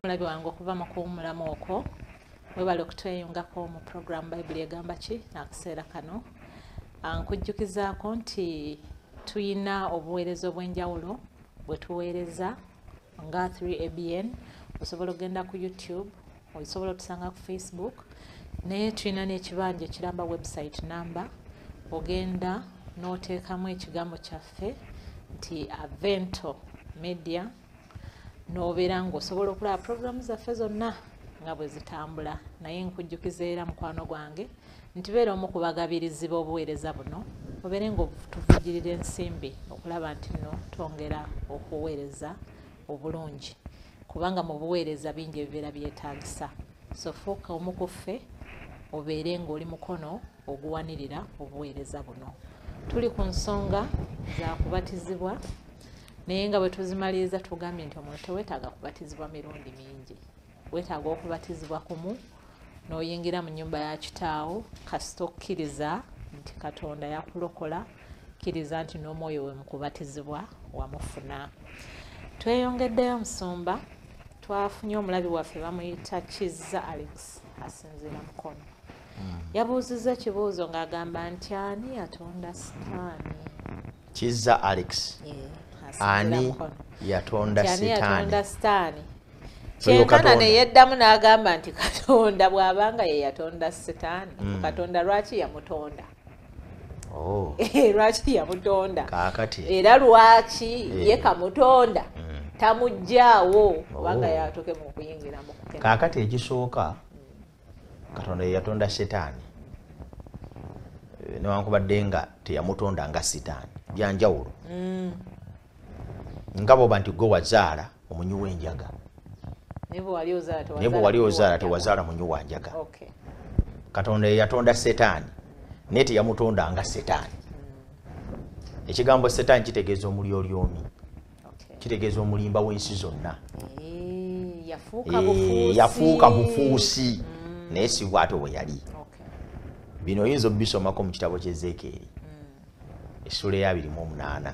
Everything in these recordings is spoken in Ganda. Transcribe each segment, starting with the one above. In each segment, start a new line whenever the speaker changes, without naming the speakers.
mulabi wange okuva mu kuwumulamu okwo webale okutweyungako mu program Bible egamba ki akaseera kano. Nkujjukizaako nti tuyina obuweereza obw'enjawulo bwe tuweereza nga 3ABN. Osobola okugenda ku YouTube, osobola otusanga ku Facebook, naye tulina n'ekibanja ekiramba website number. Ogenda n'oteekamu ekigambo kyaffe nti Avento Media, n'obeera ng'osobola okulaba programu zaffe zonna nga bwe zitambula. Naye nkujjukiza era mukwano gwange nti beera omu ku bagabirizi b'obuweereza buno, obeere ng'otuvujjirira ensimbi okulaba nti nno twongera okuweereza obulungi, kubanga mu buweereza bingi ebibeera byetaagisa. So fuuka omu ku ffe obeere ng'oli mukono oguwanirira obuweereza buno. Tuli ku nsonga za kubatizibwa, naye nga bwe tuzimaliriza tugambye nti omuntu teweetaaga kubatizibwa mirundi mingi. Weetaaga okubatizibwa kumu n'oyingira mu nnyumba ya kitaawo kasita okkiriza nti Katonda yakulokola, kkiriza nti n'omwoyo we mu kubatizibwa wamufuna. Tweyongeddeyo Musumba, twafunye omulabi waffe bamuyita Kizza Alex asinziira Mukono. Yabuuzizza ekibuuzo ng'agamba nti ani yatonda Sitaani?
Kizza Alex. Ani yatonda Sitaani? Kyenkana ne yeddamu n'agamba nti Katonda bw'abanga ye yatonda Sitaani, Katonda lwaki yamutonda? Lwaki yamutonda? Kaakati.
Era lwaki ye kamutonda tamuggyaawo kubanga yatoke mu kuyingira mu kukema.
Kaakati ekisooka Katonda ye yatonda Sitaani, newankubadde nga teyamutonda nga Sitaani, byanjawulo. Nga bw'oba nti gwe wazaala omunyi w'enjaga, ne bwe wali ozaala tewazaala munyi wa njaga. Katonda ye yatonda Sitaani naye teyamutonda nga Sitaani. Ekigambo Sitaani kitegeeza omulyolyomi, kitegeeza omulimba w'ensi zonna. Yafuuka bufuusi naye si bw'atyo bwe yali. Bino oyinza obisomako mu kitabo ky'Ezeekeri essula ya 28.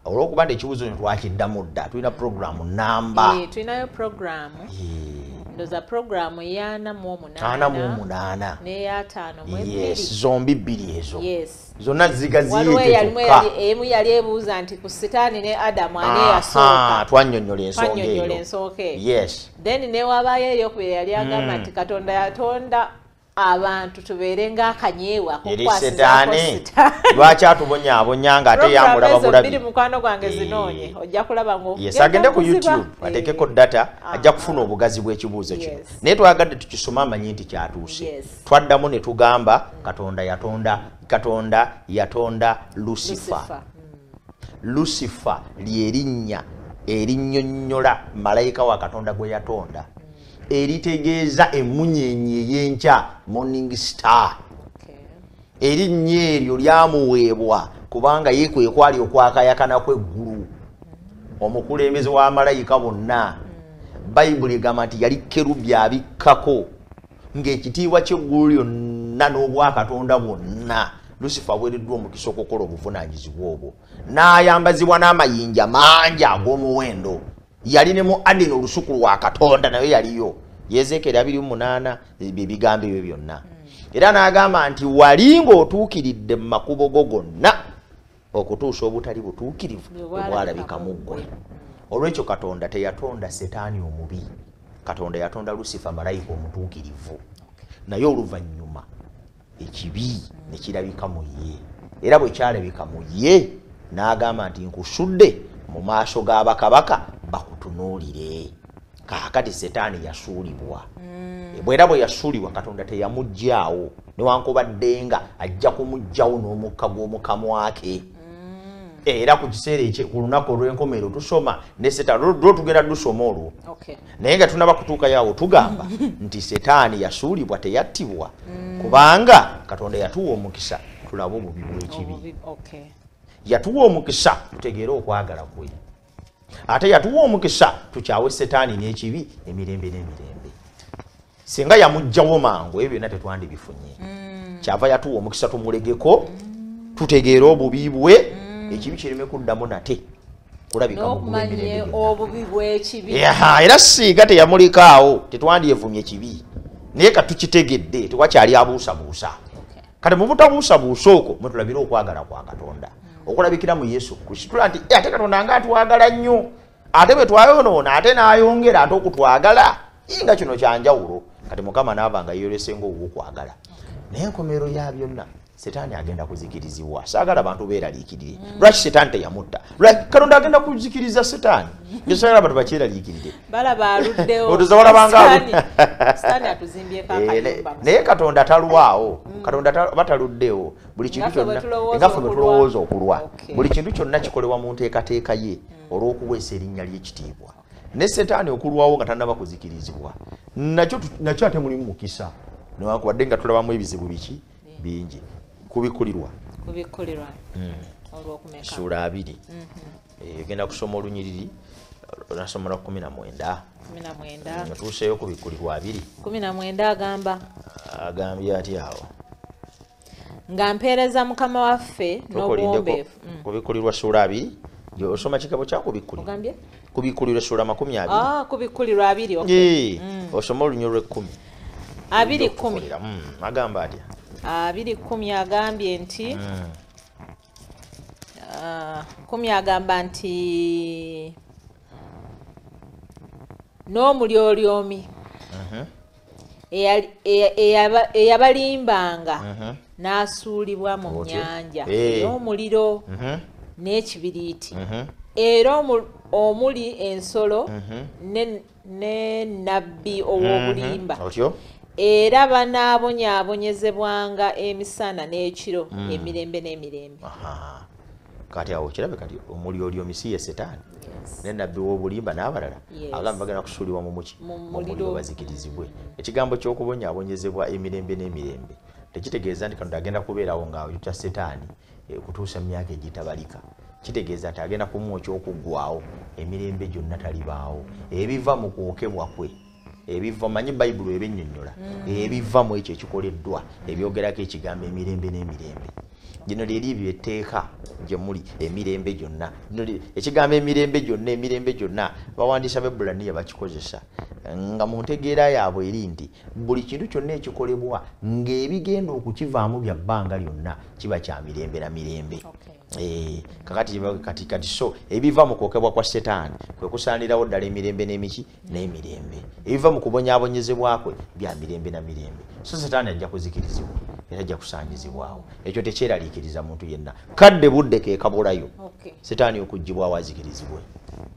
Olw'okuba nti ekibuuzo ne twakiddamu dda, tulina programu namba.
Tulinayo programu. Ndoza programu ya 48.
48.
N'eya 5.
Yes, zombi bbiri ezo. Zonna zigaziyite
kyokka. Emu yali ebuuza nti ku Sitaani ne Adamu ani yasooka.
Twannyonnyola ensonga eyo. Yes.
Then ne wabaayo eyokubiri yali agamba nti Katonda yatonda abantu tubeere ng'akanyeewa
kukwasizaako Sitaani. Lwaki atubonyaabonya ng'ate yamulaba bulabi?
Biri mukwano gwange zinoonye, ojja kulaba ng'ogenda
yes, agende ku YouTube ateekeko data, ajja kufuna obugazi bw'ekibuuzo kino. Naye twagadde tukisoma amanyi nti kyatuuse. Twaddamu ne tugamba Katonda yatonda Lucifer. Lucifer ly'erinnya erinnyonnyola malayika wa Katonda gwe yatonda, eritegeeza emunyeenye ey'enkya, morning star. Erinnya eryo lyamuweebwa kubanga ye kwe kwali okwakayakana kw'eggulu, omukulembeze wa malayika bonna. Bayibuli egamba nti yali kerubi abikkako, ng'ekitiibwa ky'eggulu lyonna n'obwakatonda bwonna Lucifer aweereddwa omukisa okukola obuvunaanyizibwa obwo, n'ayambazibwa n'amayinja mangi ag'omuwendo. Yali ne mu Adeni olusuku lwa Katonda nayo yaliyo. Ezeekeri 28 bigambo ebyo byonna. Era n'agamba nti wali ng'otuukiridde mu makubo go gonna okutuusa obutali butuukirivu obwalabika mu ggwe. Olw'ekyo Katonda teyatonda Setaani omubi, Katonda yatonda Lucifer malayika omutuukirivu. Naye oluvannyuma ekibi ne kirabika mu ye, era bwe kyalabika mu ye n'agamba nti nkusudde mu maaso g'abakabaka bakutunuulire. Kaakati Setaani yasuulibwa. Bwera bwe yasuulibwa Katonda teyamuggyaawo, newankubadde nga ajja kumuggyawo n'omukka gw'omukamwa ke. Era ku kiseera ku lunaku olw'enkomerero tusoma ne Setaani lwo tugenda dusoma olwo. Naye nga tunaba kutuuka yawo tugamba nti Setaani yasuulibwa teyattibwa, kubanga Katonda yatuwa omukisa tulabe obubi bw'ekibi. Yatuwa omukisa tutegeere okwagala kwe, ate yatuwa omukisa tukyawe Setaani n'ekibi emirembe n'emirembe. Singa yamuggyawo mangu ebyo byonna tetwandibifunye. Kyava yatuwa omukisa tumulegeko tutegeere obubi bwe, ekibi kireme kuddamu nate kulabika
n'okumanya obubi bw'ekibi
era siiga teyamulikaawo tetwandyevumye kibi naye katukitegedde tewakyali abuusabuusa kati mu butabuusabuusa okwo mwe tulabira okwagala kwa Katonda okulabikira mu Yesu Kristo nti ate Katonda nga atwagala nnyo ate bwe twayonoona ate n'ayongera ate okutwagala nga kino kyanjawulo kati Mukama n'aba nga yeeyolesenga obw'okwagala naye enkomero ya byonna Setaani agenda kuzikirizibwa saagala abantu beeraliikirire lwaki Setaani teyamutta Katonda agenda kuzikiriza Setaani ngesagala abantu bakyeraliikirire
balaba aluddewo Setaani atuzimbyeko akayumba
naye Katonda talwawo Katonda bataluddewo buli kintu kyonna engaffe bwe tulowooza okulwa buli kintu kyonna kikolebwa mu nteekateeka ye olw'okuweesa erinnya ly'ekitiibwa ne Setaani okulwawo nga tannaba kuzikirizibwa nakyo ate mulimu mukisa newankubadde nga tulabamu ebizibu biki bingi kubikulirwa sura 2 egenda kusoma olunyiriri nasomera 19 natuuseyo kubikulirwa
2
agambye ati awo
nga mpeereza Mukama waffe n'obuwombeefu
kubikulirwa sura 2 osoma kigabo kya kubikulirwa kubikulirwa sura 20
kubikulirwa 2
osoma olunyiriri 10
2:10
agamba atya
2:10 agambye nti 10 agamba nti n'omulyolyomi eyabalimbanga n'asuulibwa mu nnyanja n'omuliro n'ekibiriiti era omuli ensolo ne nabbi ow'obulimba era banaabonyaabonyezebwanga emisana n'ekiro emirembe n'emirembe
kati awo kirabe kati omulyolyomi si ye Setaani ne nabbi w'obulimba n'abalala agamba bagenda kusuulibwa mu muliro bazikirizibwe ekigambo ky'okubonyaabonyezebwa emirembe n'emirembe tekitegeeza nti Katonda agenda kubeerawo ng'ayita Setaani kutuusa mu myaka egitabalika kitegeeza nti agenda kumwokya okuggwaawo emirembe gyonna talibaawo ebiva mu kwokebwa kwe ebiva manyi Bayibulu ebennyonnyola ebiva mu ekyo ekikoleddwa ebyogerako ekigambo emirembe n'emirembe gino lyeri byetteeka gye muli emirembe gyonna ekigambo emirembe gyonna bawandiisa b'Ebbulaniya bakikozesa nga mu ntegeera yaabwe eri nti buli kintu kyonna ekikolebwa ng'ebigenda okukivaamu bya bbanga lyonna kiba kya mirembe na mirembe kati so ebiva mu kwokebwa kwa Setaani kwe kusaanirawo ddala emirembe n'emiki n'emirembe ebiva mu kubonyaabonyezebwa kwe bya mirembe na mirembe so Setaani ajja kuzikirizibwa era ajja kusaanyizibwawo ekyo tekyeraliikiriza muntu yenna kadde budde keekabulayo Setaani okuggibwawo azikirizibwe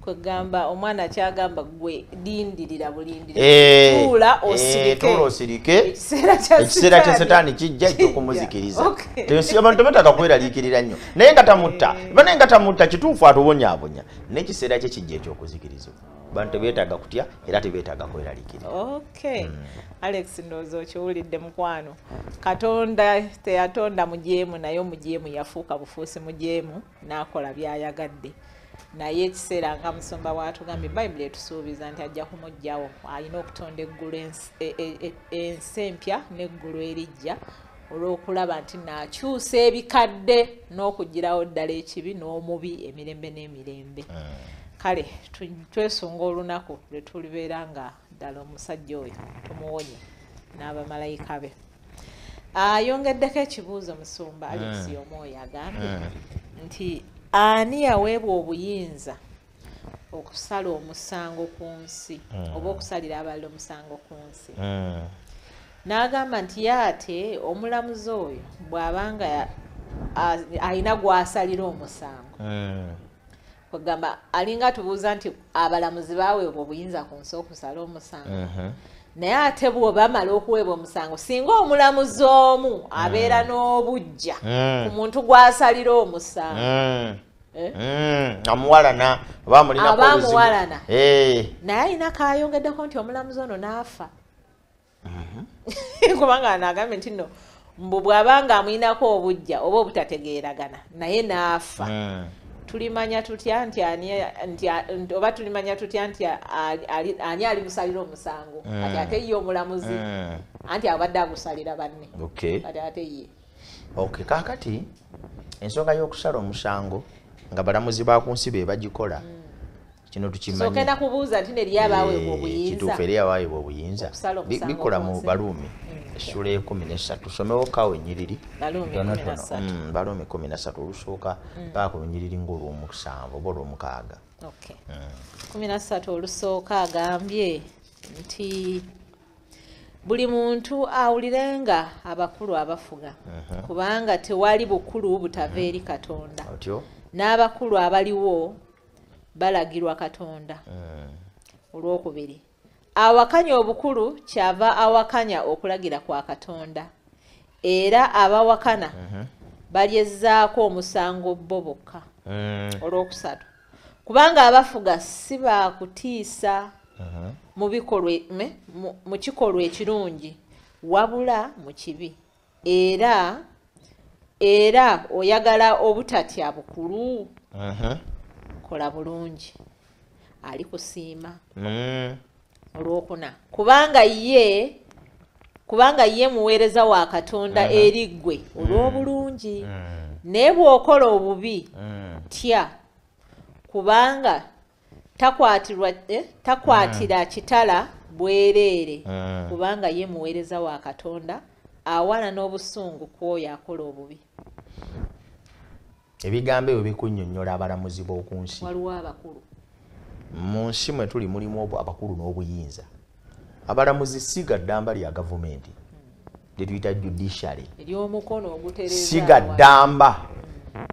kwegamba omwana kyagamba gwe lindirira bulindire tuula
osirike ekiseera kya Setaani kijja ekyokumuzikiriza abantu tebataka kweraliikirira nnyo naye nga tamutta kituufu atubonyaabonya n'ekiseera kye kijja ekyokuzikirizibwa bantu tebeetaaga kutya era tebeetaaga kweraliikirira
Alex ndowooza okiwulidde mukwano Katonda teyatonda mujeemu naye omujeemu yafuuka bufuusi mujeemu n'akola by'ayagadde naye ekiseera nga musumba bw'atugambye Bayibuli etusuubiza nti ajja kumugyawo alina okutonda eggulu ensi empya n'eggulu erijja olw'okulaba nti naakyusa ebikadde n'okugirawo ddala ekibi n'omubi emirembe n'emirembe kale twesunga olunaku lwe tulibeera nga ddala omusajja oyo tumuwonye n'abamalayika be ayongeddeko ekibuuzo musumba Alex Omwoyo agambye nti ani yaweebwa obuyinza okusala omusango ku nsi oba okusalira abalala omusango ku nsi n'agamba nti yaate omulamuzi oyo bw'abanga alina gw'asalira omusango kwegamba alinga tubuuza nti abalamuzi baaweebwa obuyinza ku nsi okusala omusango naye ate bwe bamala okuweebwa omusango singa omulamuzi omu abeera n'obujja ku muntu gw'asalira omusango
amuwalana
abamuwalana naye alina kayongeddeko nti omulamuzi ono n'afa kubanga anagambye nti no mbu bw'abanga amuyinako obujja oba obutategeeragana naye n'afa tulimanya tutya nti oba tulimanya tutya nti ani alimusalira omusango ate ye omulamuzi anti abadde agusalira banne ate ye
kakati ensonga y'okusala omusango nga balamuzi ba ku nsi be bagikola kino tukimanyi
so kenda kubuuza nti ne lyabaweebwa obuyinza
kituufu eryabaweebwa obuyinza bikola mu Baluumi essula 13 tusomewo kawo ennyiriri Baluumi 13 olusooka paka ku nnyiriri ng'olw'omusanvu oba olw'omukaaga
13 olusooka agambye nti buli muntu awulirenga abakulu abafuga kubanga tewali bukulu butava eri Katonda n'abakulu abaliwo balagirwa Katonda. Olwokubiri awakanya obukulu kyava awakanya okulagira kwa Katonda era abawakana balyezzaako omusango bo bokka. Olwokusatu kubanga abafuga si bakutiisa mu kikolwa ekirungi wabula mu kibi era oyagala obutatya bukulu kola bulungi ali kusiima. Olwokuna kubanga ye muweereza wa Katonda eri ggwe olw'obulungi naye bw'okola obubi tya kubanga takwatira kitala bwereere kubanga ye muweereza wa Katonda awana n'obusungu kw'oyo akola obubi.
Ebigambo ebyo bikunnyonnyola abalamuzi b'oku nsi.
Waliwo abakulu
mu nsi mwe tuli mulimu abakulu n'obuyinza. Abalamuzi si gaddamba lya gavumenti lye tuyita judiciary
ery'omukono ogutereeza
si gaddamba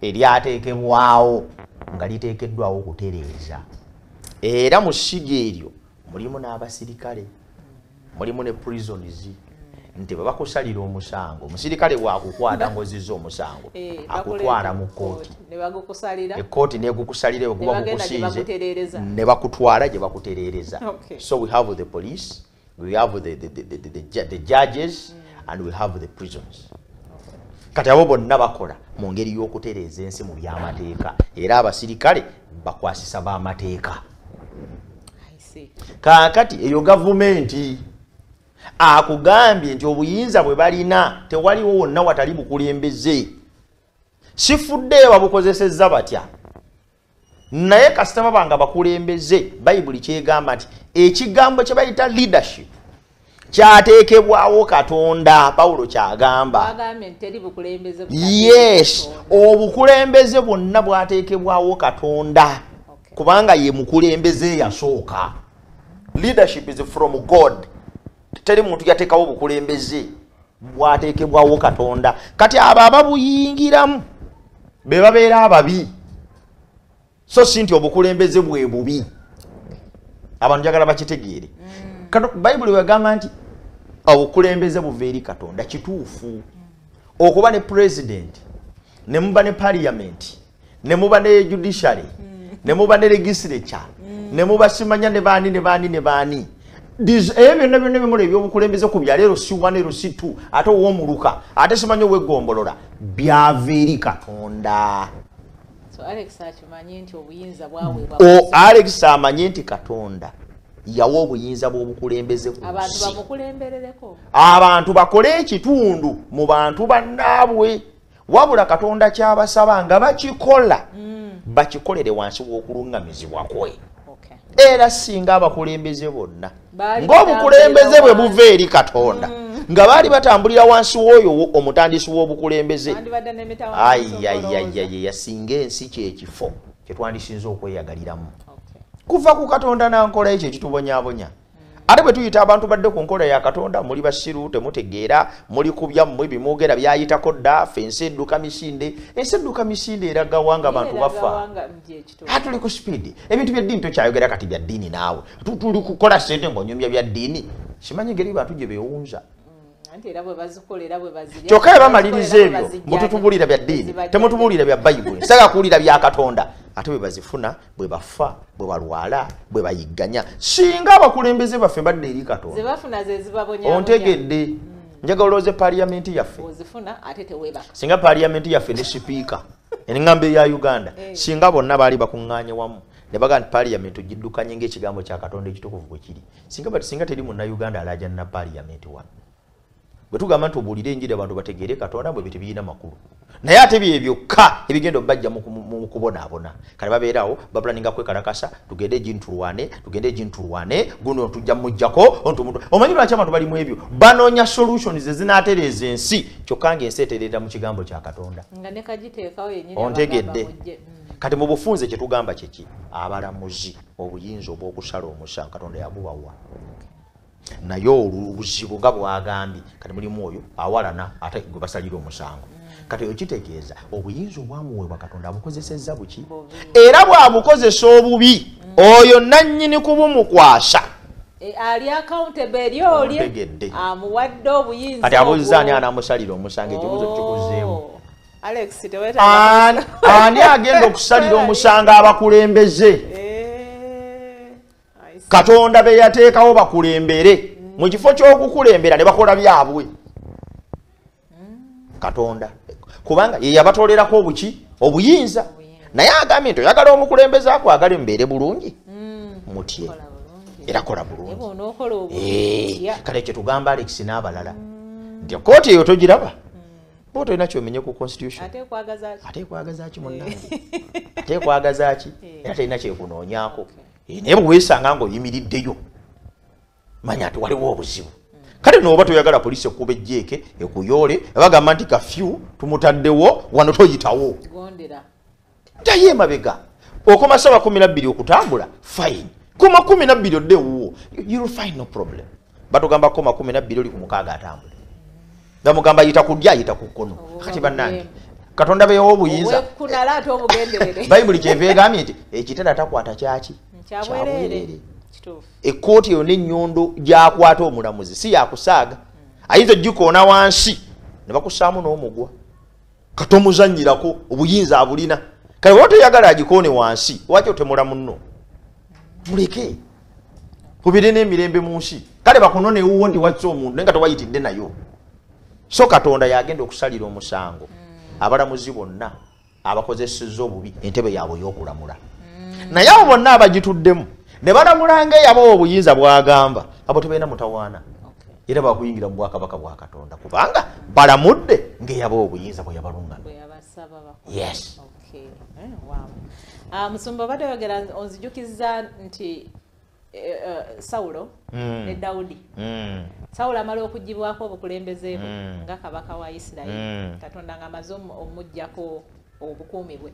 eryateekebwawo nga liteekeddwawo okutereeza. Era mu ssiga eryo mulimu n'abasirikale mulimu ne prisons nti bwe bakusalira omusango omusirikale bwakukwata ng'ozizza omusango akutwala mu kkooti ekkooti negukusalira guba gukusinze ne bakutwala gye bakutereereza. So we have the police, we have the judges and we have the prisons. Kati abo bonna bakola mu ngeri y'okutereeza ensi mu by'amateeka era abasirikale bakwasisa b'amateeka. Kaakati eyo gavumenti akugambye nti obuyinza bwe balina tewaliwo wonna watali bukulembeze sifudde babukozesezza batya naye kasitama banga bakulembeze Bayibuli kyegamba nti ekigambo kye bayita leadership kyateekebwawo Katonda. Pawulo kyagamba yes obukulembeze bwonna bwateekebwawo Katonda kubanga ye mukulembeze yasooka. Leadership is from God. Teri muntu yateekawo obukulembeze bwateekebwawo Katonda. Kati abo ababuyingiramu be babeera ababi so si nti obukulembeze bwe bubi. Abantu njagala bakitegeere. Bayibuli wegamba nti obukulembeze buva eri Katonda kituufu. Okuba ne president ne muba ne parliament ne muba ne judiciary ne muba ne legislature ne muba simanya ne baani byonna bimuli ebyobukulembeze ku byaleero si 1 ero si 2 ate ow'omuluka ate simanyi ow'eggombolola byava eri Katonda. Alex amanyi nti Katonda yawa obuyinza bw'obukulembeze ku nsi abantu bakole ekitundu mu bantu bannaabwe wabula Katonda kyabasaba nga bakikola bakikolere wansi w'okuluŋŋamizibwa kwe. Era singa abakulembeze bonna ng'obukulembeze bwe buva eri Katonda nga baali batambulira wansi w'oyo omutandisi w'obukulembeze yasinga ensi kyekifo kye twandisinza okweyagaliramu kuva ku Katonda nankola ekyo ekitubonyaabonya. Ate bwe tuyita abantu badde ku nkola ya Katonda muli basiru temutegeera muli kubya mmwe bimwogera byayitako dda ffe ensi edduka misinde eraga wanga abantu bafa. Tuli ku speed ebintu bya ddiini tokyayogera kati bya ddiini naawe tuli kukola ssente ng'onyumya bya ddiini simanyi ngeri bantu gye beewunza. Kyokka bamaliriza ebyo mututubulira bya ddiini temutubulira bya Bayibuli saga kuwulira bya Katonda ate bwe bazifuna bwe bafa bwe balwala bwe bayigganya singa abakulembeze baffe badde eri Katonda ontegedde. Njagala olowooze parliamenti yaffe singa parliamenti yaffe ne sipiika eŋŋambo eya Uganda singa bonna baali bakuŋŋaanye wamu ne baga nti parliamenti ogiddukanye ng'ekigambo kya Katonda ekitukuvu bwe kiri singa teri munnauganda alaja na parliamenti wano. Bwe tugamba nti obuulire enjiri abantu bategeere Katonda bwe bitibirina makulu naye ate byokka ebigenda obajja mu kubonaabona kale babeerawo baplaninga kwekalakasa tugende gintulwane guno tujja mujjako omanyi lwaki abantu balimu ebyo banoonya solutions ezinaatereeza ensi kyokka ng'ensi etereera mu kigambo kya Katonda ontegedde kati mu bufunze kye tugamba kyeki abalamuzi obuyinza obw'okusala omusango Katonda yabubawa naye obuzibu nga bwagambye kati mulimu oyo awalana ate gwe basalira omusango kati okitegeeza obuyinza obwamuweebwa Katonda abukozesezza buki era bw'abukozesa obubi oyo nannyini kubumukwasa
ali accountable eri oli amuwadde obuyinza
kati abuuza ani anaamusalira omusango ekibuzo kikuzeemu
Alex teweta
ani agenda okusalira omusango abakulembeze Katonda be yateekawo bakulembere mu kifo ky'okukulembera ne bakola byabwe Katonda kubanga ye yabatoolerako obuyinza naye agambye nti oyagala omukulembeze akwagala mbeere bulungi mutye era kola bulungi kale kye tugamba Alex n'abalala nti kooti eyo togiraba bo tolina kyomenye ku constitution ate ekwagaza ki munnange ate ekwagaza ki era talina kyekunoonyaako naye bwe weesanga ng'oyimiriddeyo manya nti waliwo obuzibu kale nooba toyagala poliisi ekkuba ejjeeke ekuyoole bagamba nti kafyu tumutaddewo wano toyitawo ddayo emabega okoma ssaawa 12 okutambula fine koma 12 oddewuwo you'll find no problem batugamba koma 12 oli ku 6 atambula bamugamba yita kudya yita ku kkono kati bannange Katonda beewa obuyinza bayibuli kyeva egambye nti ekitala takwata kyaki kyabwerere ekkooti eyo n'ennyondo gyakwata omulamuzi si yakusaaga ayinza ogikoona wansi ne bakusaamu n'omugwa katomuzannyirako obuyinza abulina kale bwaba toyagala agikoone wansi waki otemula munno muleke kubire n'emirembe mu nsi kale bakunone ewuwo ndi wazza omuntu naye nga towayitidde nayo so Katonda yagenda okusalira omusango abalamuzi bonna abakozesezza obubi entebe yaabwe y'okulamula naye abo bonna abagituddemu ne balamulanga eyabo obuyinza bwagamba abo tebalina mutawaana era bakuyingira mu bwakabaka bwa Katonda kubanga balamudde ng'eyabo obuyinza bwe yabalunga yes
Musumba badde bagera onzijukiza nti Saulo ne Daudi Saulo amala okugibwako obukulembeze nga kabaka wa Isirayiri Katonda nga amaze omujjako obukuumi bwe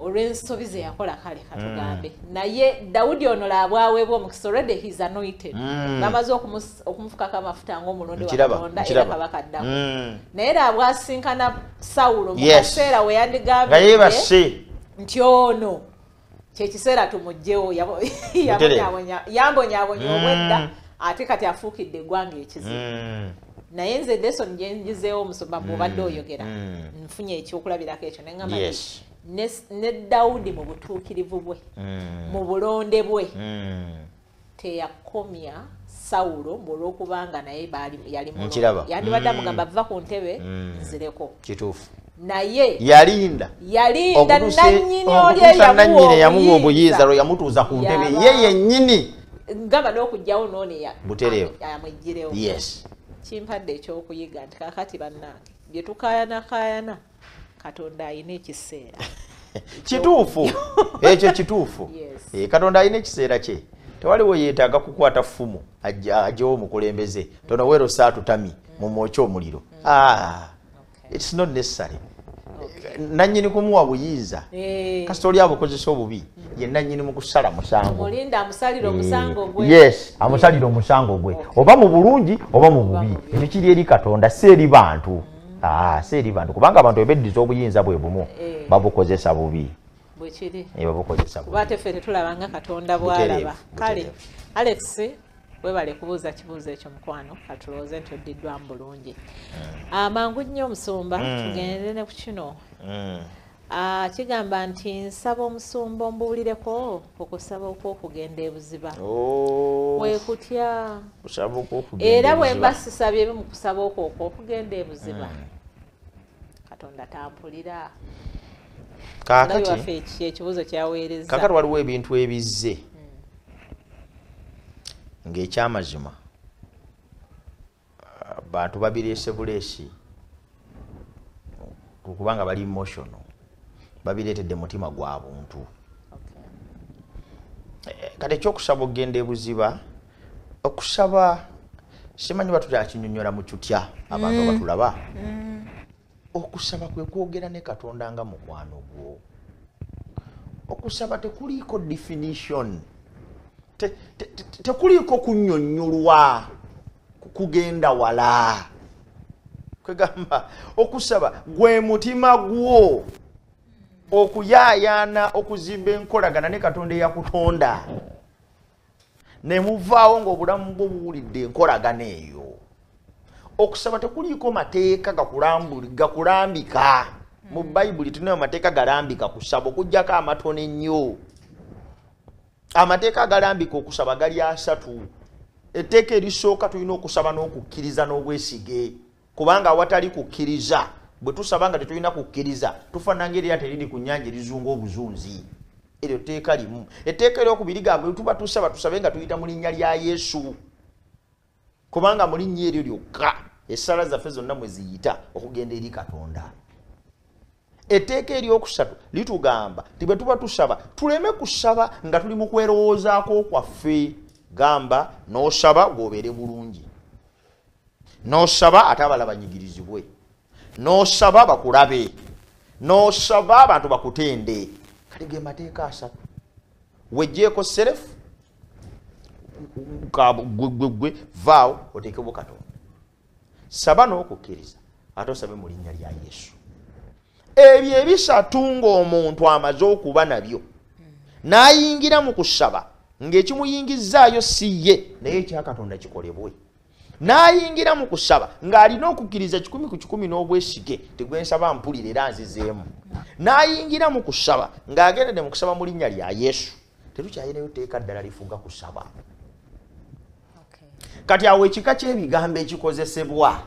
olw'ensobi ze yakola kale katugambe naye Daudi ono laabwaweebwa omukisa already he's anointed ng'amaze okumufukako amafuta ng'omulonde wa Katonda era kabaka addako naye laabwasinkana Saulo mu kaseera we yandigambye nti ono kyekiseera tumugjewo yambonyaabonya obwedda ate kati afuukidde eggwanga ekizibu naye nze lesson gye ngizeewo Musumba bw'obadde oyogera nfunye ekyokulabirako ekyo ne ngamba ne Daudi mu butuukirivu bwe mu bulonde bwe teyakomya Saulo olw'okubanga naye yali mulonde yandibadde amugamba va ku ntebe nzireko
kituufu
naye
yalinda nannyini yamuwa obuyinza lwe yamutuuza ku ntebe ye yennyini
ngamba n'okugjawo noone yamwejjirewo kimpadde ekyokuyiga nti kakati bannange bye tukaayana Katonda ayina ekiseera
kituufu ekyo kituufu Katonda ayina ekiseera kye tewaliwo yeetaaga kukwata ffumu ajjewo omukulembeze tonoweero saatutami mu mwokya omuliro it's not necessary nannyini kumuwa buyinza kasita oli abukozesa obubi ye nannyini mu kusala musango amusalira omusango gwe oba mu bulungi oba mu bubi ebyo kiri eri Katonda si eri bantu kubanga abantu ebeddiza obuyinza bwe bumu babukozesa bubi babukozesa bubi
bate ffe tetulabanga Katonda bwalaba kale Alex webale kubuuza kibuuzo ekyo mukwano katulooze nti oddiddwamu bulungi amangu nnyo Omusumba tugende ne ku kino kigamba nti nsaba Omusumba ombuulireko okusaba okw'okugenda ebuziba wekutya era bwe mba sisabye mu kusaba okwo okw'okugenda ebuziba Katonda tampulira
kakati
ekibuuzo kyaweereza
kakati waliwo ebintu ebizze ng'ekyamazima bantu babireese buleesi kubanga bali emotional babireetedde mutima gwa buntu. Kati ekyokusaba okugenda ebuziba okusaba simanyi batulyakinyonnyola mu kyutya abantu abatulaba okusaba kwe kwogera ne Katonda nga mukwano gwo. Okusaba tekuliiko definition, tekuliiko kunnyonnyolwa kugenda wala. Kwegamba okusaba gwe mutima gwo okuyaayaana okuzimba enkolagana ne Katonda eyakutonda ne muvaawo ng'obulamu bwo buwulidde enkolagana eyo. Okusaba tekuliiko mateeka gakulambika. Mu Bayibuli tulina amateeka galambika kusaba okuggyako amatono ennyo. Amateeka agalambika okusaba gali 3. Etteeka erisooka tulina okusaba n'okukkiriza n'obwesige, kubanga awatali kukkiriza bwe tusaba nga tetulina kukkiriza tufaanana ng'eryato eriri ku nnyanja erizunga obuzunzi. Eryo tteeka limu. Etteeka eryokubiri gamba tuba tusaba tusabe nga tuyita mu linnya lya Yesu, kubanga mu linnya eryo lyokka essala zaffe zonna mwe ziyita okugenda eri Katonda. Etteeka eryokusatu litugamba ti bwe tuba tusaba tuleme kusaba nga tuli mu kwerowoozaako kwaffe. Gamba n'osaba gw'obeere bulungi, n'osaba ate abala banyigirizibwe, n'osaba bakulabe, n'osaba abantu bakutende. Kati ge mateeka 3. Wejjeeko serefu gwe vaawo oteekebwo Katonda. Saba n'okukkiriza ate osabe mu linnya lya Yesu. Ebyo ebisatu ng'omuntu amaze okuba nabyo n'ayingira mu kusaba ng'ekimuyingizzaayo si ye naye ekya Katonda kikolebwe. N'ayingira mu kusaba ng'alina okukkiriza 100 ku 100 n'obwesige tegwensaba mpulira era nzizeemu. N'ayingira mu kusaba ng'agendedde mu kusaba mu linnya lya Yesu. Tetukyayinayo tteeka ddala lifuga kusaba. Kati awo ekika ky'ebigambo ekikozesebwa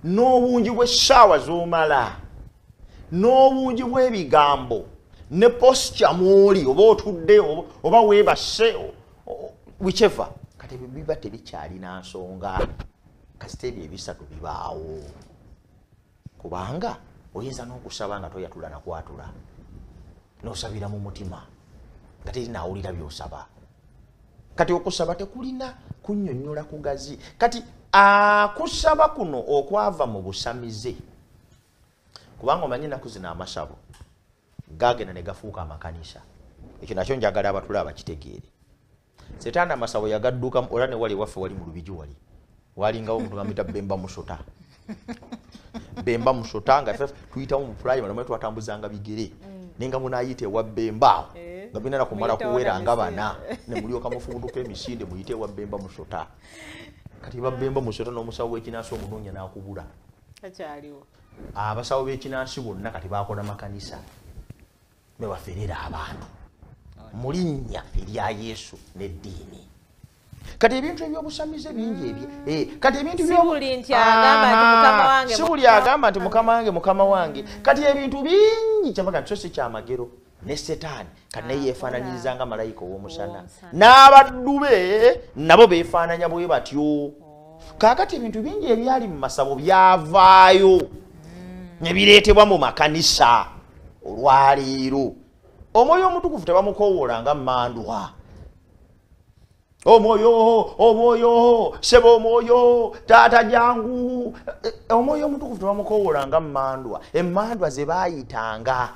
n'obungi bw'essaawa z'omala n'obungi bw'ebigambo ne posture mw'oli oba otudde oba weebase whichever, kati ebyo biba tebikyalina nsonga kasita ebyo ebisatu bibaawo, kubanga oyinza n'okusaba nga toyatula na kwatula n'osabira mu mutima nga terinaawulira by'osaba. Kati okusaba tekulina kunnyonnyola kugazi. Kati kusaba kuno okwava mu busamize, kubanga omanyi ennaku zino amasabo gagenda ne gafuuka amakanisa. Ekyo nakyo njagala abatula abakitegeere. Setaani amasabo yagadduka ola ne wali waffe wali mu Lubigi walingawo omuntu gamuyita Bemba Musota. Bemba Musota nga ffe tuyitamu mu primary namwe twatambuzanga bigere nenga munayite ewa Bemba nga bina nakumala kuwera nga bana ne mulyoka mufunduka emisinde muyite ewa Bemba Musota. Kati ba Bemba Musota n'omusawo w'ekinansi omunoonya n'akubula.
Akyaliwo.
Abasawo b'ekinansi bonna kati bakola makanisa ne baferera abantu mu linnya erya Yesu n'eddiini. Kati ebintu eby'obusamize bingi ebyo. Kati ebintu
sibuli nti agamba nti mukama wange.
Sibuli agamba nti mukama wange. Kati ebintu bingi kyamaga kyo si kyamagero ne Setaani kati naye yeefaananyiriza nga malayika ow'omusana. N'abaddu be nabo beefaananya bwe batyo. Kaakati ebintu bingi ebyali mu masabo byavaayo ne bireetebwa mu makanisa olwaleero. Omwoyo omutukuvu tebamukoowoola nga mmandwa. Omwoyo, sebo omwoyo, taata jangu. Omwoyo omutukuvu tebamukoowoola nga mmandwa. Emmandwa ze baayitanga.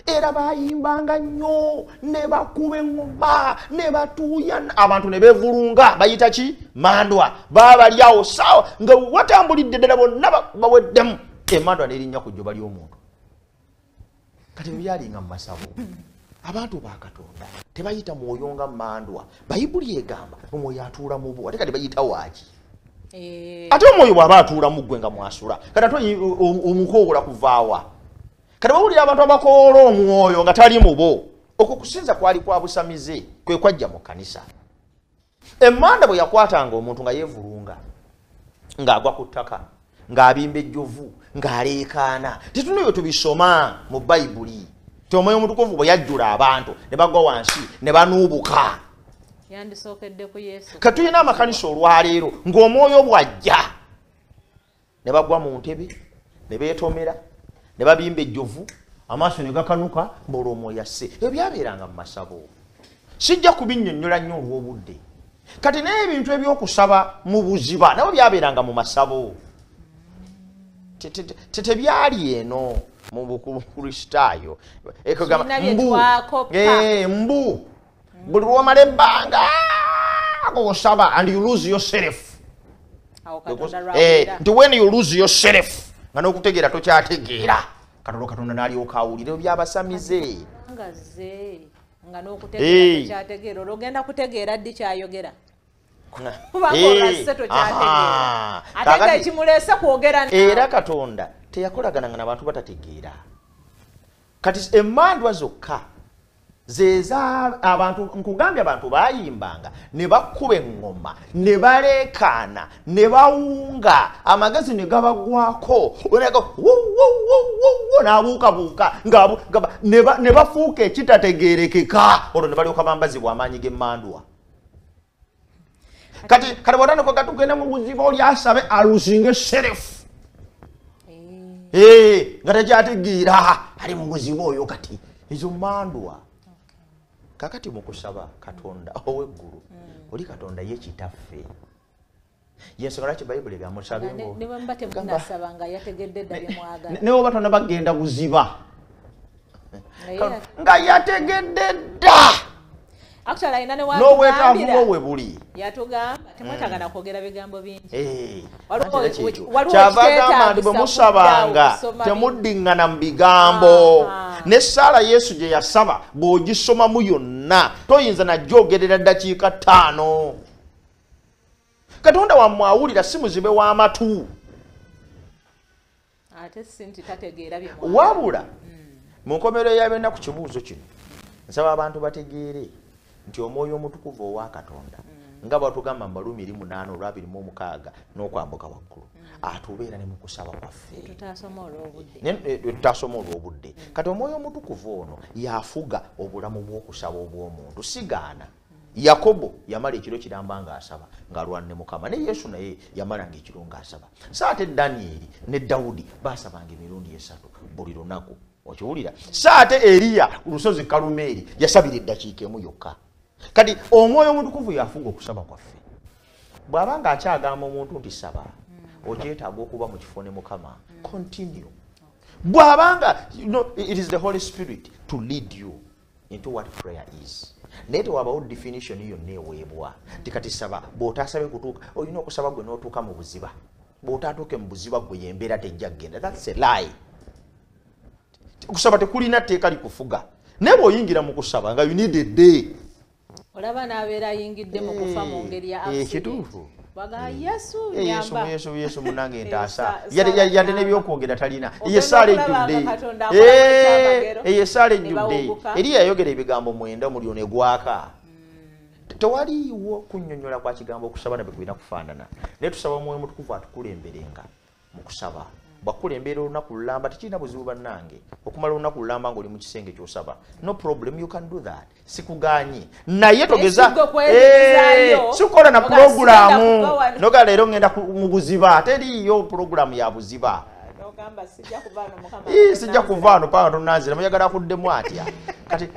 Era bayimbanga nnyo ne bakuba eŋŋoma ne batuuya abantu ne beevulunga bayita ki mandwa. Baba lyawo sawa nga watambulidde ddala bonna baweddemu. Emmandwa n'erinnya ku jjoba ly'omuntu. Kati byalinga mu masabo. Abantu ba Katonda tebayita mwoyo nga mmandwa. Bayibuli egamba omwoyo atuula mu bo ate kati bayita waaki. Ate omwoyo bw'aba atuula mu ggwe nga mwasula kati ate omukoowola kuvaawa. Kati bawulira abantu abakoola omwoyo nga tali mu bo okwo kusinza kwali kwa busamize kwe kwajja mu kanisa. Emmanda bwe yakwatanga omuntu nga yeevulunga ng'agwa ku ttaka ng'abimba ejjovu ng'aleekaana. Tetunayo tubisoma mu Bayibuli. Omwoyo omutukuvu bwe yajjula abantu ne bagwa wansi ne banuubuka.
Yandisookedde ku Yesu.
Kati tulina amakanisa olwaleero ng'omwoyo bw'ajja ne bagwa mu ntebe ne beetomera ne babimba ejjovu amaaso ne gakanuka mbolomo yasse ebyo byabeeranga mu masabo sijja kubinnyonnyola nnyo olw'obudde kati n'ebintu ebyokusaba mu buziba nabo byabeeranga mu masabo tebyali eno mu bukristaayo mbu buli lwomala ebbanga osaba and you lose yourself nti when you lose yourself nga n'okutegeera tokyategeera katonda n'alyoka awulire byabasamize
nga n'okutegeera tokyategeera olwogenda kutegeera ddi kyayogera kubanga olase tokyategeera ate nga ekimulese kwogera
era katonda teyakolagananga n'abantu batategeera kati emmandwa zokka zeza abantu nkugambye abantu bayimbanga ne bakuba eŋŋoma ne baleekaana ne bawunga amagezi ne gabagwako n'abuukabuuka ne bafuuka ekitategeerekeka olwo ne balyoka bambazibwa amaanyi g'emmandwa kati bw'otandika gatugenda mu buziba oli asabe alusinga eserefu nga tekyategeera ali mu buziba oyo kati ezo mmandwa kakati mu kusaba katonda ow'eggulu oli katonda ye kitaffe yensonga lwaki bayibuli gamusabengo ne oba tona bagenda kuziba nga yategedde dda n'obwetaavu bwe buli
yatugamba temwetagana kwogera bigambo bingi
kyava agamba nti bwe musabanga temuddiŋŋana mu bigambo ne Saala Yesu gye yasaba bw'ogisomamu yonna toyinza najjogerera ddakiika 5 katonda wammwe awulira si muzibe w'amatu wabula mu nkomerero y'abennaku kibuuzo kino nsaba abantu bategeere nti omwoyo omutukuvu owa katonda nga bwatugamba mu Baluumi 8:26 n'okwambuka waggulu atubeera ne mu kusaba kwaffe tutasoma olw'obudde kati omwoyo omutukuvu ono yafuga obulamu bw'okusaba obw'omuntu sigaana Yakobo yamala ekiro kiramba ng'asaba ng'alwana ne Mukama ne Yesu naye yamalanga ekiro ng'asaba saate Danyeri ne Dawudi baasabanga emirundi 3 buli lunaku okiwulira saate Eriya ku lusozi Kalumeeri yasabira eddakiika 1 yokka kati omwoyo omutukuvu yafuga okusaba kwaffe bw'abanga akyagamba omuntu nti saba okyetaaga okuba mu kifo ne Mukama continue bw'abanga it is the Holy Spirit to lead you into what prayer is naye tewabawo definition yonna eweebwa tikati saba bw'otasabe kutuuka olina okusaba gwe n'otuuka mu buziba bw'otaatuuke mu buziba gwe yembeera tejja kgenda that's a lie kusaba tekulina tteeka likufuga naye bw'oyingira mu kusaba nga you need a day
olaba n'abeera ayingidde mu kufa mu ngeri ya
kituufu
baga Yesu
munange ntaasa yadde n'ebyokwogera talina Esaala ejjudde Eriya yayogera ebigambo 9 omuliro ne gwaka tewaliiwo kunnyonnyola kwa kigambo okusaba nabwe kulina kufaanana naye tusaba omwoyo mutukuvu atukulemberenga mu kusaba bwakulembeera olunaku lulamba tekirina buzibu bannange okumala olunaku lulamba ng'oli mu kisenge ky'osaba no problem you can do that sikugaanyi naye togeza sikukola na puroguramu noga leero ngenda mu buziba teriiyo puroguramu ya buziba sijja kuvaano paka tonanzira muyagala kuddemu atya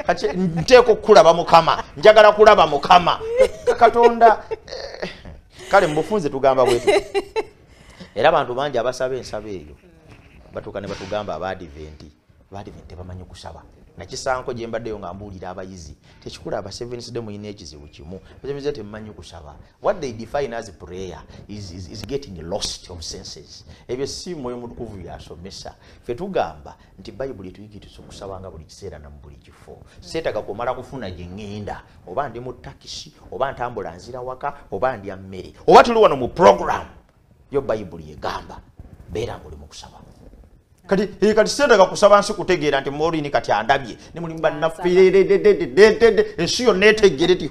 kati nteeka okulaba Mukama njagala kulaba Mukama katonda kale mubufunze tugamba bwetu era abantu bangi abasaba ensaba eyo batuuka ne batugamba abadiventi bamanyi okusaba nakisanko gye mbaddeyo nga mbuulira abayizi tekikula aba Seventh Day muyina ekizibu kimu bazemize temumanyi okusaba what they define as prayer is getting lost of senses ebyo si mwoyo mutukuvu yasomesa ffe tugamba nti bayibuli tuyigiriza okusaba nga buli kiseera na mu buli kifo seetaga kumala kufuna gye ŋŋenda oba ndi mu takisi oba ntambula nzira waka oba ndya mmere oba tuli wano mu program yo bayibuli egamba beera ng'oli mu kusaba kati seetaga kusaba nsi kutegeera nti Morini kati andabye ne muli bannaffe ensi yonna etegeere ti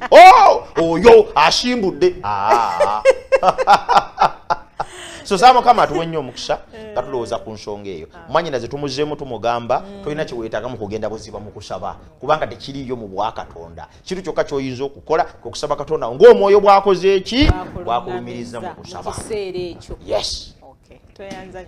oyo asimbudde so saa Mukama atuwe nnyo omukisa katulowooza ku nsonga eyo mwanyinaze tumuzeemu tumugamba tolina kyeweetaaga mu kugenda buziba mu kusaba kubanga tekiriyo mu bwakatonda kintu kyokka ky'oyinza okukola okusaba Katonda ng'omwoyo bwakoze eki bwakulumiriza mu kusaba
kiseera ekyo
yes
toyanza